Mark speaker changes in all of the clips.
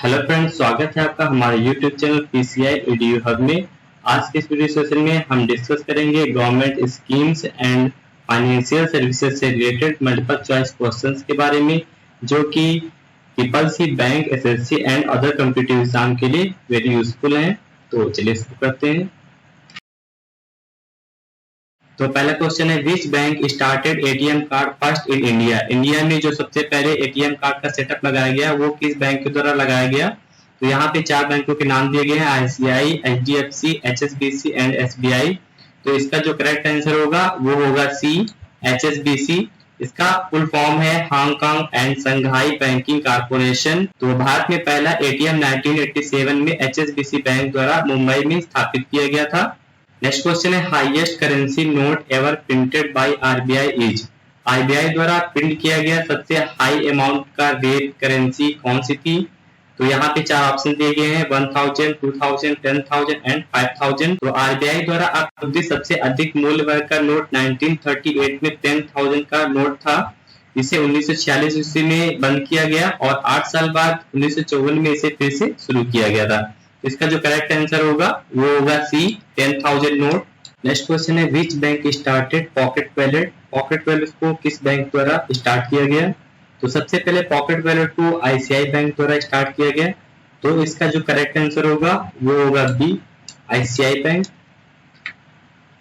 Speaker 1: Hello friends, स्वागत है आपका हमारे YouTube channel PCI edu hub में। आज के इस वीडियो सेशन में हम डिस्कस करेंगे government schemes and financial services से रिलेटेड मल्टीपल चॉइस क्वेश्चंस के बारे में, जो कि triple C bank, SSC and other competitive exam के लिए वेरी यूजफुल हैं। तो चलिए शुरू करते हैं। तो पहला क्वेश्चन है, which bank started ATM card first in India. India में जो सबसे पहले एटीएम कार्ड का सेटअप लगाया गया वो किस बैंक के द्वारा लगाया गया। तो यहाँ पे 4 बैंकों के नाम दिए गए हैं, ICI, HDFC, HSBC and SBI. तो इसका जो करेक्ट आंसर होगा वो होगा सी, एचएसबीसी। इसका फुल फॉर्म है Hong Kong and Shanghai banking corporation. तो भारत में पहला एटीएम 1987 में एचएसबीसी बैंक द्वारा मुंबई में स्थापित किया गया था। नेक्स्ट क्वेश्चन है, highest currency note ever printed by RBI is. RBI द्वारा प्रिंट किया गया सबसे हाई अमाउंट का रेट करेंसी कौन सी थी। तो यहाँ पे 4 ऑप्शन दिए गए हैं, 1000, 2000, 10,000 एंड 5000। तो आरबीआई द्वारा अब सबसे अधिक मूल्य वर्ग का नोट 1938 में 10,000 का नोट था। इसे 1946 ईस्वी में बंद किया गया और 8 साल बाद 1954 में इसे फिर से शुरू किया गया था। इसका जो करेक्ट आंसर होगा वो होगा सी, 10,000 नोट। नेक्स्ट क्वेश्चन है, which bank started pocket wallet. Pocket wallet को किस बैंक द्वारा स्टार्ट किया गया। तो सबसे पहले पॉकेट वैलेट को आईसीआई बैंक द्वारा स्टार्ट किया गया। तो इसका जो करेक्ट आंसर होगा वो होगा B, ICI bank.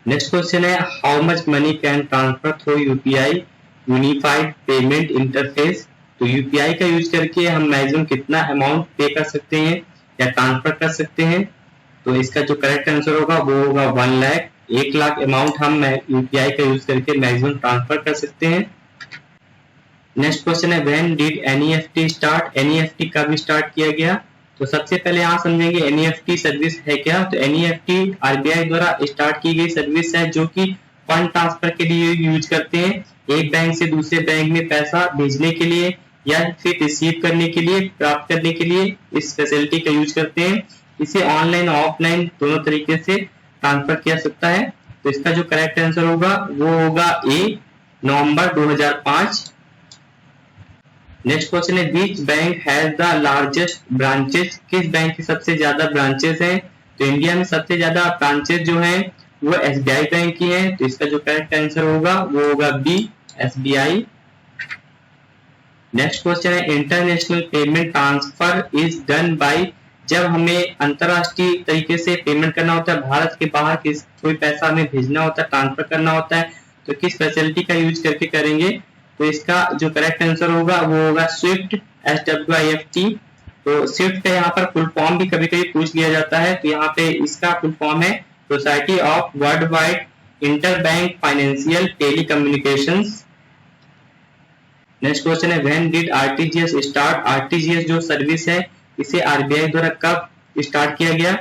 Speaker 1: Next question है, how much money can transfer through UPI unified payment interface. तो यूपीआई का यूज करके हम मैक्सिमम कितना अमाउंट पे कर सकते हैं या ट्रांसफर कर सकते हैं। तो इसका जो करेक्ट आंसर होगा वो होगा 1 लाख। 1 लाख अमाउंट हम यूपीआई का यूज करके मैक्सिमम ट्रांसफर कर सकते हैं। नेक्स्ट क्वेश्चन है, when did NEFT start. NEFT कब स्टार्ट किया गया। तो सबसे पहले यहाँ समझेंगे एनईएफटी सर्विस है क्या। तो एनईएफटी आरबीआई द्वारा स्टार्ट की गई सर्विस है जो कि फंड ट्रांसफर के लिए यूज करते हैं। एक बैंक से दूसरे बैंक में पैसा भेजने के लिए या फिर रिसीव करने के लिए, प्राप्त करने के लिए इस फैसिलिटी का यूज करते हैं। इसे ऑनलाइन और ऑफलाइन दोनों तरीके से ट्रांसफर किया सकता है। तो इसका जो करेक्ट आंसर होगा वो होगा ए, नवंबर 2005। नेक्स्ट क्वेश्चन है, which bank has the largest branches. किस बैंक की सबसे ज्यादा ब्रांचेस हैं। तो इंडिया में सबसे ज्यादा ब्रांचेस जो हैं वो एसबीआई बैंक की हैं। तो इसका जो करेक्ट आंसर होगा वो होगा बी, एसबीआई। नेक्स्ट क्वेश्चन है, international payment transfer is done by. जब हमें अंतरराष्ट्रीय तरीके से पेमेंट करना होता है, भारत के बाहर कोई पैसा हमें भेजना होता है, ट्रांसफर करना होता है, तो किस फैसिलिटी का यूज करके करेंगे। तो इसका जो करेक्ट आंसर होगा वो होगा स्विफ्ट, SWIFT। तो स्विफ्ट का यहाँ पर फुल फॉर्म भी कभी कभी पूछ लिया जाता है। तो यहाँ पे इसका फुल फॉर्म है society of world wide interbank financial telecommunications. Next question है, when did RTGS start. RTGS जो सर्विस है इसे आरबीआई द्वारा कब स्टार्ट किया गया।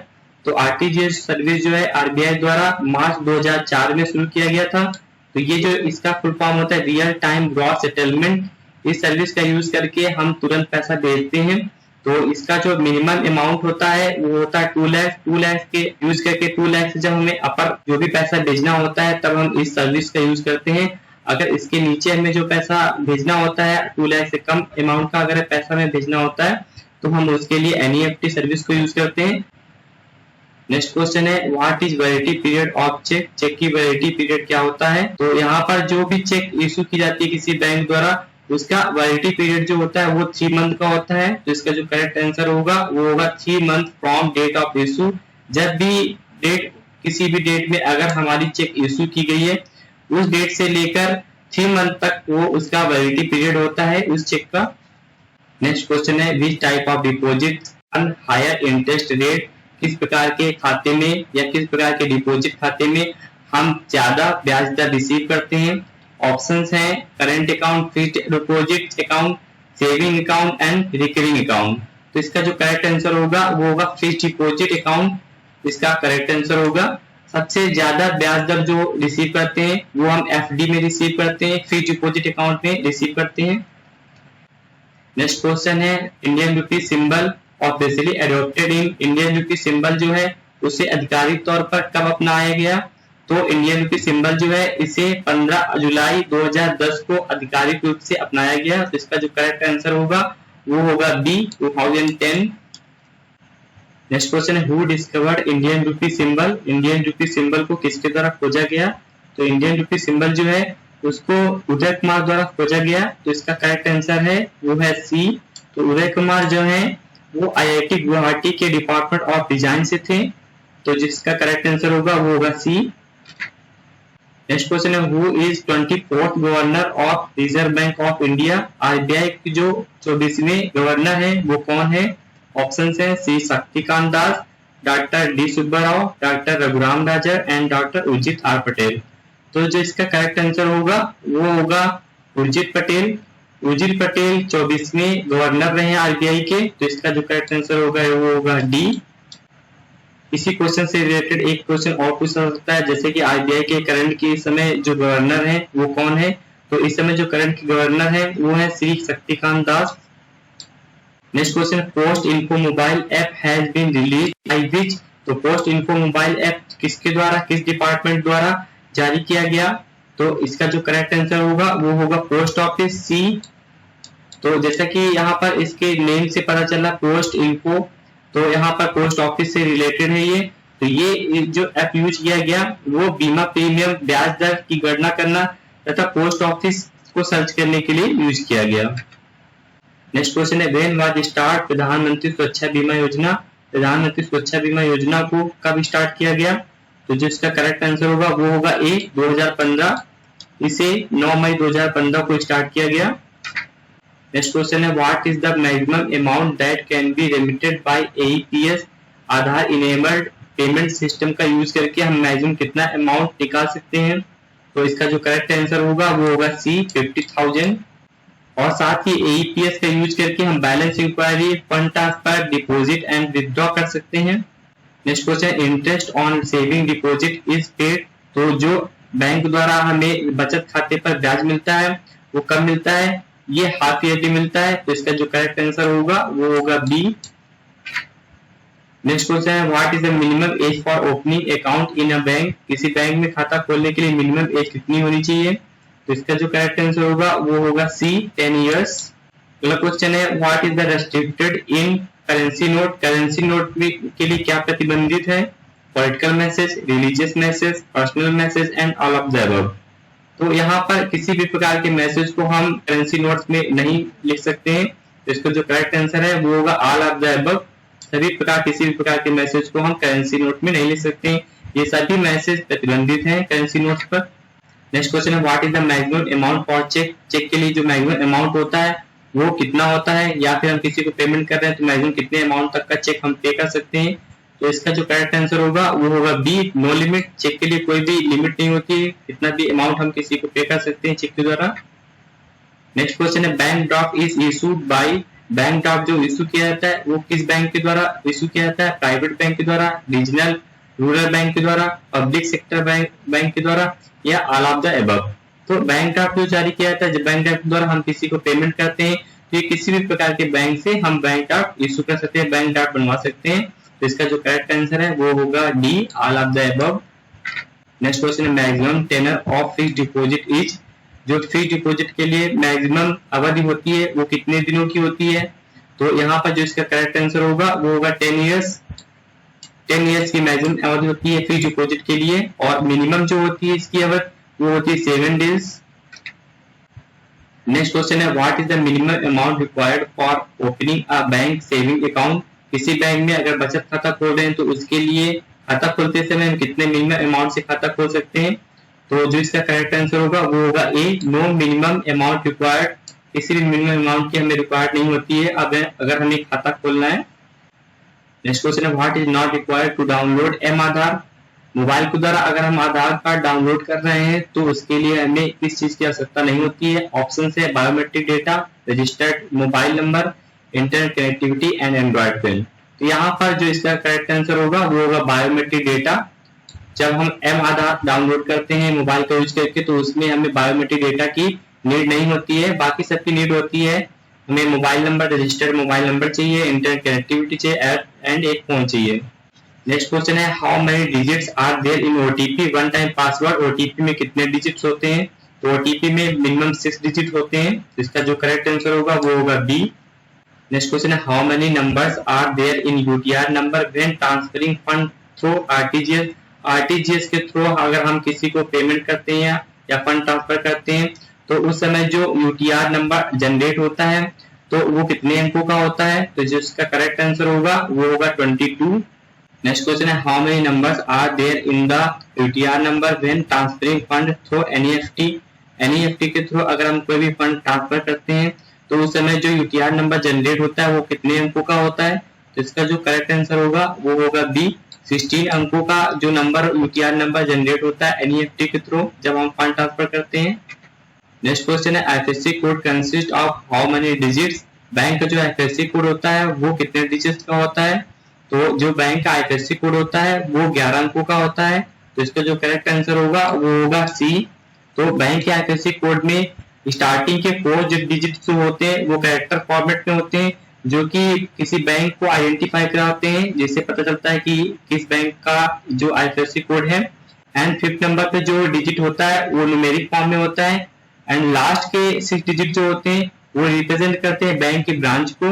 Speaker 1: तो आरटीजीएस सर्विस जो है आरबीआई द्वारा मार्च 2004 में शुरू किया गया था। तो ये जो इसका फुल फॉर्म होता है रियल टाइम ग्रॉस सेटलमेंट। इस सर्विस का यूज करके हम तुरंत पैसा भेजते हैं। तो इसका जो मिनिमम अमाउंट होता है वो होता है 2 लाख। 2 लाख के यूज करके 2 लाख से जब हमें अपर जो भी पैसा भेजना होता है तब हम इस सर्विस का यूज करते हैं। अगर इसके नीचे हमें जो पैसा भेजना होता है 2 लाख से कम अमाउंट का अगर पैसा हमें भेजना होता है तो हम उसके लिए एनईएफटी सर्विस को यूज करते हैं। नेक्स्ट क्वेश्चन है, what is validity period of cheque. Cheque की वैलिडिटी पीरियड क्या होता है। तो यहाँ पर जो भी चेक इशू की जाती है किसी बैंक द्वारा उसका वैलिडिटी पीरियड जो होता है वो 3 मंथ का होता है। तो इसका जो करेक्ट आंसर होगा वो होगा 3 month from date of issue. जब भी डेट किसी भी डेट में अगर हमारी चेक इशू की गई है उस डेट से लेकर 3 मंथ तक वो उसका वैलिडिटी पीरियड होता है उस चेक का। नेक्स्ट क्वेश्चन है, which type of deposit earn higher interest rate. किस प्रकार के खाते में या किस प्रकार के डिपॉजिट खाते में हम ज्यादा ब्याज दर रिसीव करते हैं। ऑप्शंस हैं current account, fixed deposit account, saving account and recurring account. तो इसका जो करेक्ट आंसर होगा वो होगा फिक्स्ड डिपॉजिट अकाउंट। इसका करेक्ट आंसर होगा। सबसे ज्यादा ब्याज दर जो रिसीव करते हैं वो हम एफडी में रिसीव करते हैं, फिक्स्ड डिपॉजिट अकाउंट में रिसीव करते हैं। नेक्स्ट क्वेश्चन है, Indian rupee symbol officially adopted इन। इंडियन रुपी सिंबल जो है उसे आधिकारिक तौर पर कब अपनाया गया। तो इंडियन रुपी सिंबल जो है इसे 15 जुलाई 2010 को आधिकारिक रूप से अपनाया गया। तो इसका जो करेक्ट आंसर होगा वो होगा बी, 2010। नेक्स्ट क्वेश्चन है who discovered Indian rupee symbol. Indian rupee symbol को किसके द्वारा खोजा गया? तो इंडियन रूपी सिंबल जो है उसको उदय कुमार द्वारा खोजा गया। तो इसका करेक्ट आंसर है वो है सी। तो उदय कुमार जो है वो IIT गुवाहाटी के डिपार्टमेंट ऑफ डिजाइन से थे। तो जिसका करेक्ट आंसर होगा वो होगा सी। नेक्स्ट क्वेश्चन है who is 24th governor of reserve bank of India. RBI की जो 24वें गवर्नर है वो कौन है? ऑप्शन है C Shaktikanta Das, doctor D Subbarao, doctor Raghuram Rajan and doctor Urjit R Patel. तो जो इसका करेक्ट आंसर होगा वो होगा उर्जित पटेल। उर्जित पटेल 24वें गवर्नर रहे हैं RBI के। तो इसका जो करेक्ट आंसर होगा वो होगा डी। इसी क्वेश्चन से रिलेटेड एक क्वेश्चन और पूछा सकता है, जैसे कि RBI के करंट के समय जो गवर्नर है वो कौन है? तो इस समय जो करंट गवर्नर है वो है Shri Shaktikanta Das. Next question post info mobile app has been release by which. तो पोस्ट इन्फो मोबाइल ऐप किसके द्वारा, किस डिपार्टमेंट द्वारा जारी किया गया? तो इसका जो करेक्ट आंसर होगा वो होगा पोस्ट ऑफिस, सी। तो जैसा कि यहाँ पर इसके नेम से पता चला पोस्ट इन्फो, तो यहाँ पर पोस्ट ऑफिस से रिलेटेड है ये। तो ये जो ऐप यूज किया गया वो बीमा प्रीमियम ब्याज दर की गणना करना तथा पोस्ट ऑफिस को सर्च करने के लिए यूज किया गया। नेक्स्ट क्वेश्चन है व्हेन वाज स्टार्ट प्रधानमंत्री सुरक्षा बीमा योजना। प्रधानमंत्री सुरक्षा बीमा योजना को कब स्टार्ट किया गया? तो जिसका करेक्ट आंसर होगा वो होगा ए 2015। इसे 9 मई 2015 को स्टार्ट किया गया। नेक्स्ट क्वेश्चन है what is the maximum amount that can be remitted by AEPS। Aadhaar enabled payment system का यूज करके हम मैक्सिमम कितना अमाउंट निकाल सकते हैं? तो इसका जो करेक्ट आंसर होगा वो होगा सी 50,000। और साथ ही AEPS का यूज करके हम balance inquiry, fund transfer, deposit and withdraw कर सकते हैं। Next question interest on saving deposit is paid. तो जो बैंक द्वारा हमें बचत खाते पर ब्याज मिलता है वो कब मिलता है? ये हाफ ईयरली मिलता है। तो इसका जो करेक्ट आंसर होगा वो होगा बी। नेक्स्ट क्वेश्चन है what is the minimum age for opening account in a bank. किसी बैंक में खाता खोलने के लिए मिनिमम एज कितनी होनी चाहिए? तो इसका जो करेक्ट आंसर होगा वो होगा सी 10 इयर्स। अगला क्वेश्चन है what is the restricted in currency note. Currency note के लिए क्या प्रतिबंधित है? Political message, religious message, personal message and all of the above. तो यहाँ पर किसी भी प्रकार के मैसेज को हम करेंसी नोट्स में नहीं लिख सकते हैं। तो इसका जो करेक्ट आंसर है वो होगा ऑल ऑफ द अबव। सभी प्रकार किसी भी प्रकार के मैसेज को हम करेंसी नोट में नहीं लिख सकते हैं। ये सभी मैसेज प्रतिबंधित हैं करेंसी नोट्स पर। नेक्स्ट क्वेश्चन है what is the maximum amount for cheque. Cheque के लिए जो मैक्सिमम अमाउंट होता है वो कितना होता है, या फिर हम किसी को पेमेंट कर रहे हैं तो मैक्सिमम कितने अमाउंट तक का चेक हम पे कर सकते हैं? तो इसका जो करेक्ट आंसर होगा वो होगा बी नो लिमिट। चेक के लिए कोई भी लिमिट नहीं होती है, कितना भी अमाउंट हम किसी को पे कर सकते हैं चेक के द्वारा। नेक्स्ट क्वेश्चन है bank draft is issued by. Bank draft जो इशू किया जाता है वो किस बैंक के द्वारा इशू किया जाता है? प्राइवेट बैंक के द्वारा, रीजनल रूरल बैंक के द्वारा, पब्लिक सेक्टर बैंक के द्वारा, या ऑल ऑफ द अबव। तो बैंक ड्राफ्ट जो जारी किया जाता है, जब बैंक ड्राफ्ट द्वारा हम किसी को पेमेंट करते हैं तो ये किसी भी प्रकार के बैंक से हम बैंक ड्राफ्ट इशू कर सकते हैं, बैंक ड्राफ्ट बनवा सकते हैं। तो इसका जो करेक्ट आंसर है वो होगा D all of the above. Next question है maximum tenure of fixed deposit is. जो फिक्स्ड डिपॉजिट के लिए मैक्सिमम अवधि होती है वो कितने दिनों की होती है? तो यहाँ पर जो इसका करेक्ट आंसर होगा वो होगा 10 इयर्स। 10 इयर्स की मैक्सिमम अवधि होती है फिक्स्ड डिपॉजिट के लिए, और मिनिमम जो होती है इसकी अवधि वो होती है 7 डेज। नेक्स्ट क्वेश्चन है what is the minimum amount required for opening a bank saving account. किसी बैंक में अगर बचत खाता खोल रहे हैं तो उसके लिए खाता खोलते समय हम कितने मिनिमम अमाउंट से खाता खोल सकते हैं? तो जो इसका करेक्ट आंसर होगा वो होगा ए नो मिनिमम अमाउंट रिक्वायर्ड। किसी भी मिनिमम अमाउंट की हमें रिक्वायर्ड नहीं होती है अगर हमें खाता खोलना है। नेक्स्ट क्वेश्चन है what is not required to download M Aadhaar. Mobile के द्वारा अगर हम आधार कार्ड डाउनलोड कर रहे हैं तो उसके लिए हमें किस चीज की आवश्यकता नहीं होती है? ऑप्शन है biometric data, registered mobile number, internet connectivity and Android pen. तो यहाँ पर जो इसका करेक्ट आंसर होगा वो होगा बायोमेट्रिक डेटा। जब हम एम आधार डाउनलोड करते हैं मोबाइल का यूज करके तो उसमें हमें बायोमेट्रिक डेटा की नीड नहीं होती है, बाकी सबकी नीड होती है। हमें mobile number, registered mobile number चाहिए, इंटरनेट कनेक्टिविटी चाहिए एंड एक फोन चाहिए। नेक्स्ट क्वेश्चन है how many digits are there in OTP one time password. OTP में कितने डिजिट्स होते हैं? तो ओटीपी में मिनिमम 6 डिजिट होते हैं। इसका जो करेक्ट आंसर होगा वो होगा बी। नेक्स्ट क्वेश्चन है how many numbers are there in UTR number when transferring fund through RTGS. RTGS के थ्रू अगर हम किसी को पेमेंट करते हैं या फंड ट्रांसफर करते हैं तो उस समय जो यूटीआर नंबर जनरेट होता है तो वो कितने अंकों का होता है, तो जिसका करेक्ट आंसर होगा वो होगा 22। नेक्स्ट क्वेश्चन है how many numbers are there in the UTR number when transferring fund through NEFT. NEFT के थ्रू अगर हम कोई भी फंड ट्रांसफर करते हैं तो उस समय जो यूटीआर नंबर जनरेट होता है वो कितने अंकों का होता है, तो इसका जो करेक्ट आंसर होगा वो होगा बी, 16 अंकों का जो नंबर यूटीआर नंबर जनरेट होता है एनईएफटी के थ्रू जब हम फंड ट्रांसफर करते हैं। नेक्स्ट क्वेश्चन है IFSC code consist of how many digits. Bank का जो आईएफएससी कोड होता है वो कितने डिजिट्स का होता है, तो जो बैंक का आईएफएससी कोड होता है वो 11 अंकों का होता है, तो इसका जो करेक्ट आंसर होगा वो होगा सी। तो बैंक के आईएफएससी कोड में स्टार्टिंग के 4 जो डिजिट्स होते हैं वो कैरेक्टर फॉर्मेट में होते हैं जो कि किसी बैंक को आइडेंटिफाई कराते हैं, जिससे पता चलता है कि किस बैंक का जो आईएफएससी कोड है। एंड 5th नंबर पे जो डिजिट होता है वो न्यूमेरिक फॉर्म में होता है एंड लास्ट के 6 डिजिट जो होते हैं वो रिप्रेजेंट करते हैं बैंक की ब्रांच को।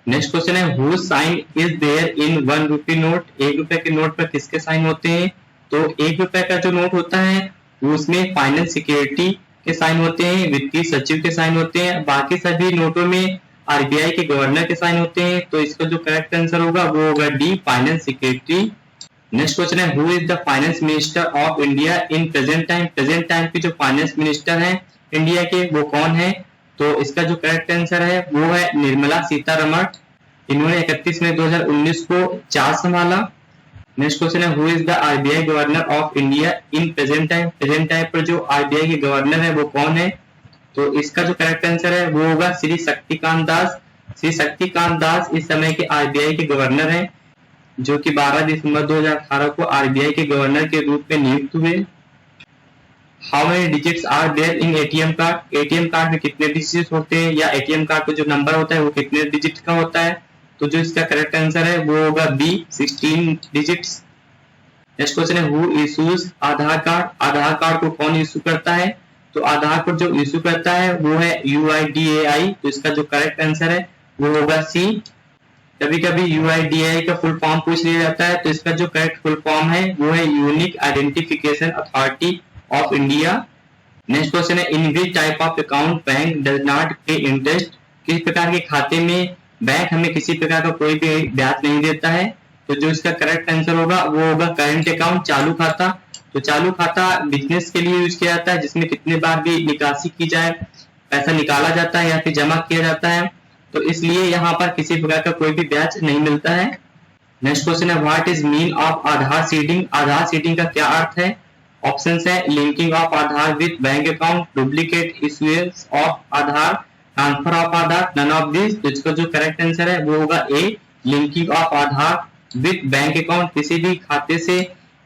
Speaker 1: नेक्स्ट क्वेश्चन है who sign is there in 1 rupee note. 1 रुपए के नोट पर किसके साइन होते हैं, तो 1 रुपए का जो नोट होता है उसमें फाइनेंस सिक्योरिटी के साइन होते हैं, वित्तीय सचिव के साइन होते हैं, बाकी सभी नोटों में आरबीआई के गवर्नर के साइन होते हैं, तो इसका जो करेक्ट आंसर होगा वो होगा D, finance security. Next question है who is the finance minister of India in present time. Present time के जो फाइनेंस मिनिस्टर हैं इंडिया के वो कौन है, तो इसका जो करेक्ट आंसर है वो है निर्मला सीतारमण। इन्होंने 31 मई 2019 को चार्ज संभाला। नेक्स्ट क्वेश्चन है who is the RBI governor of India in present time. Present time पर जो आरबीआई के गवर्नर है वो कौन है, तो इसका जो करेक्ट आंसर है वो होगा श्री शक्तिकांत दास। श्री शक्तिकांत दास इस समय के आरबीआई के गवर्नर हैं जो कि 12 दिसंबर 2018 को आरबीआई के गवर्नर के रूप में नियुक्त हुए। How many digits are there in ATM card. ATM card में कितने डिजिट होते हैं या एटीएम कार्ड का जो नंबर होता है वो कितने डिजिट का होता है, तो जो इसका करेक्ट आंसर है वो होगा बी, 16 डिजिट्स। नेक्स्ट क्वेश्चन है who issues Aadhaar card. Aadhaar card को कौन इशू करता है, तो आधार कार्ड जो इशू करता है वो है यूआईडीएआई, तो इसका जो करेक्ट आंसर है वो होगा सी। कभी कभी यूआईडीएआई का फुल फॉर्म पूछ लिया जाता है, तो इसका जो करेक्ट फुल फॉर्म है वो है unique identification authority of India. Next question है in which type of account bank does not pay interest. किस प्रकार के खाते में बैंक हमें किसी प्रकार का कोई भी ब्याज नहीं देता है, तो जो इसका करेक्ट आंसर होगा वो होगा करंट अकाउंट, चालू खाता। तो चालू खाता बिजनेस के लिए यूज किया जाता है जिसमें कितने बार भी निकासी की जाए पैसा निकाला जाता है या फिर जमा किया जाता है, तो इसलिए यहाँ पर किसी प्रकार का कोई भी ब्याज नहीं मिलता है। नेक्स्ट क्वेश्चन है what is mean of Aadhaar seeding. Aadhaar seeding का क्या अर्थ है, ऑप्शन है linking of Aadhaar with bank account, duplicate issuance of Aadhaar, transfer of Aadhaar, none of this. तो इसका जो करेक्ट आंसर है वो होगा A, linking of Aadhaar with bank account. किसी भी खाते से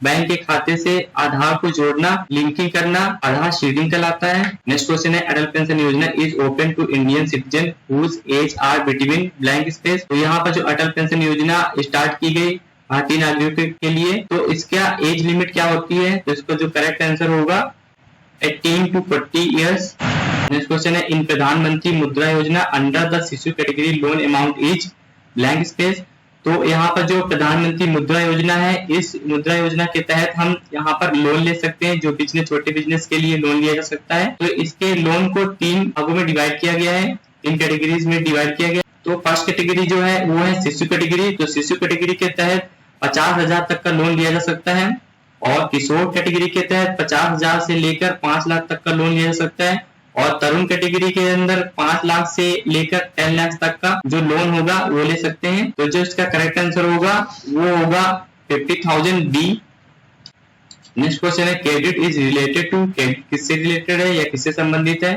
Speaker 1: बैंक के खाते से आधार को जोड़ना, लिंकिंग करना आधार सीडिंग कहलाता है। नेक्स्ट क्वेश्चन है Atal pension Yojana is open to Indian citizen whose age are between blank space. तो यहाँ पर जो अटल पेंशन योजना स्टार्ट की गई भारतीय नागरिकों के लिए, तो इसका एज लिमिट क्या होती है, तो इसका जो करेक्ट आंसर होगा 18 to 40 ईयर्स। नेक्स्ट क्वेश्चन है इन प्रधानमंत्री मुद्रा योजना अंडर द शिशु category loan amount is blank space. तो यहाँ पर जो प्रधानमंत्री मुद्रा योजना है, इस मुद्रा योजना के तहत हम यहाँ पर लोन ले सकते हैं, जो बिजनेस छोटे बिजनेस के लिए लोन लिया जा सकता है। तो इसके लोन को 3 भागों में डिवाइड किया गया है, 3 कैटेगरीज में डिवाइड किया गया। तो फर्स्ट कैटेगरी जो है वो है शिशु कैटेगरी। तो शिशु कैटेगरी के तहत 50,000 तक का लोन लिया जा सकता है, और किशोर कैटेगरी के तहत 50,000 से लेकर 5 लाख तक का लोन लिया जा सकता है, और तरुण कैटेगरी के अंदर 5 लाख से लेकर 10 लाख तक का जो लोन होगा वो ले सकते हैं। तो जो इसका करेक्ट आंसर होगा वो होगा 50,000 बी। नेक्स्ट क्वेश्चन है credit is related to. Credit किससे रिलेटेड है या किससे संबंधित है,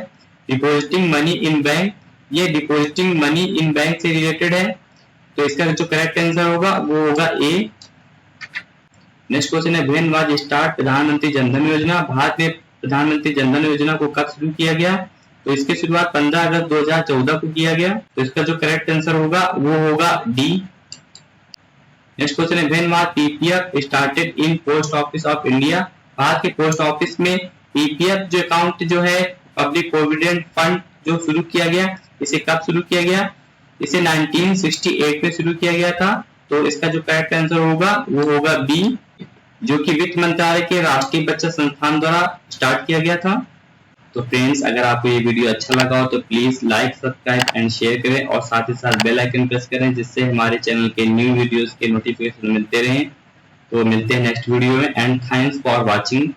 Speaker 1: डिपॉजिटिंग मनी इन बैंक। ये डिपॉजिटिंग मनी इन बैंक से रिलेटेड है, तो इसका जो करेक्ट आंसर होगा वो होगा ए। नेक्स्ट क्वेश्चन है when was start Pradhan Mantri Jan Dhan योजना। भारत में प्रधानमंत्री जनधन योजना को कब शुरू किया गया, तो इसकी शुरुआत 15 अगस्त 2014 को किया गया। तो इसका जो करेक्ट आंसर होगा वो होगा डी। नेक्स्ट क्वेश्चन है when was PPF started in post office of India. Bharat के पोस्ट ऑफिस में पीपीएफ जो अकाउंट जो है पब्लिक प्रोविडेंट फंड जो शुरू किया गया, इसे कब शुरू किया गया, इसे 1968 में शुरू किया गया था। तो इसका जो करेक्ट आंसर होगा वो होगा बी, जो कि वित्त मंत्रालय के राष्ट्रीय बचत संस्थान द्वारा स्टार्ट किया गया था। तो फ्रेंड्स, अगर आपको ये वीडियो अच्छा लगा हो तो please like, subscribe and share करें और साथ ही साथ बेल आइकन प्रेस करें, जिससे हमारे चैनल के न्यू वीडियोस के नोटिफिकेशन मिलते रहें। तो मिलते हैं नेक्स्ट वीडियो में, एंड थैंक्स फॉर वॉचिंग।